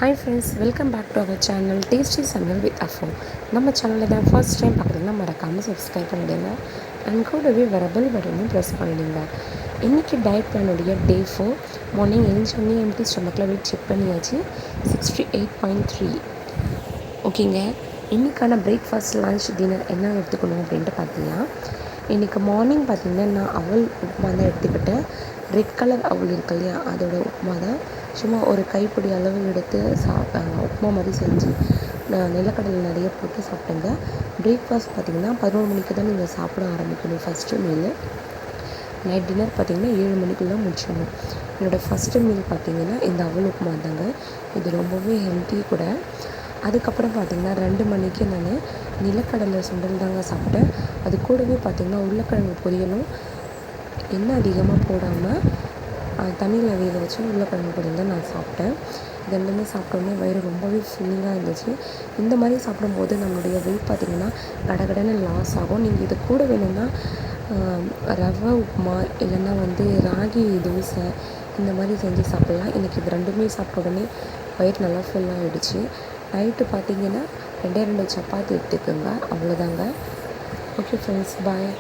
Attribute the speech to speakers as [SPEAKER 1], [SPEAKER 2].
[SPEAKER 1] Hi friends, welcome back to our channel tasty சமையல் with அஃபோ. நம்ம சேனலில் தான் ஃபர்ஸ்ட் டைம் பார்க்குறதுனா மறக்காமல் சப்ஸ்கிரைப் பண்ணிவிடுங்க அண்ட் கூடவே வர பெல் பட்டனையும் ப்ரெஸ் பண்ணிவிடுங்க. இன்றைக்கி டயட் பிளானுடைய டே 4 மார்னிங் எழுந்தோடனே எம்டி ஸ்டொமக்கில் வெயிட் செக் பண்ணியாச்சு. 68.3. ஓகேங்க. இன்றைக்கான பிரேக்ஃபாஸ்ட், லன்ச், டின்னர் என்ன எடுத்துக்கணும் அப்படின்ட்டு பார்த்தீங்கன்னா, இன்றைக்கி மார்னிங் பார்த்திங்கன்னா நான் அவல் உப்புமா தான் எடுத்துக்கிட்டேன். ரெட் கலர் அவல் இருக்கு இல்லையா, அதோட உப்புமா தான். சும்மா ஒரு கைப்பிடி அளவு எடுத்து உப்புமா மாதிரி செஞ்சு நான் நிலக்கடலை நிறைய போட்டு சாப்பிட்டேங்க. பிரேக்ஃபாஸ்ட் பார்த்திங்கன்னா 11 மணிக்கு தான் நீங்கள் சாப்பிட ஆரம்பிக்கணும் ஃபஸ்ட்டு மீல். நைட் டின்னர் பார்த்திங்கன்னா 7 மணிக்குள்ளே முடிச்சிடணும். என்னோடய ஃபஸ்ட்டு மீல் பார்த்திங்கன்னா இந்த அவல் உப்புமா தாங்க. இது ரொம்பவே ஹெல்த்தி கூட. அதுக்கப்புறம் பார்த்திங்கன்னா 2 மணிக்கு நான் நிலக்கடலை சுண்டல் தாங்க சாப்பிட்டேன். அது கூடவே பார்த்திங்கன்னா உருளைக்கிழங்கு பொரியலும் எண்ணெய் அதிகமாக போடாமல் தண்ணியில் வேக வச்சு உருளைக்கிழங்கு பொரியல் தான் நான் சாப்பிட்டேன். இது ரெண்டுமே சாப்பிட்டோன்னே வயிறு ரொம்பவே ஃபுல்லிங்காக இருந்துச்சு. இந்த மாதிரி சாப்பிடும்போது நம்மளுடைய வெயிட் பார்த்திங்கன்னா கடகடன்னு லாஸ் ஆகும். நீங்கள் இது கூட வேணும்னா ரவை உப்புமா இல்லைன்னா ராகி தோசை இந்த மாதிரி செஞ்சு சாப்பிட்லாம். எனக்கு இது ரெண்டுமே சாப்பிட்ட உடனே வயிறு நல்லா ஃபுல்லாகிடுச்சு. நைட்டு பார்த்திங்கன்னா 2 சப்பாத்தி எடுத்துக்கோங்க, அவ்வளோதாங்க. ஓகே ஃப்ரெண்ட்ஸ், பாய்.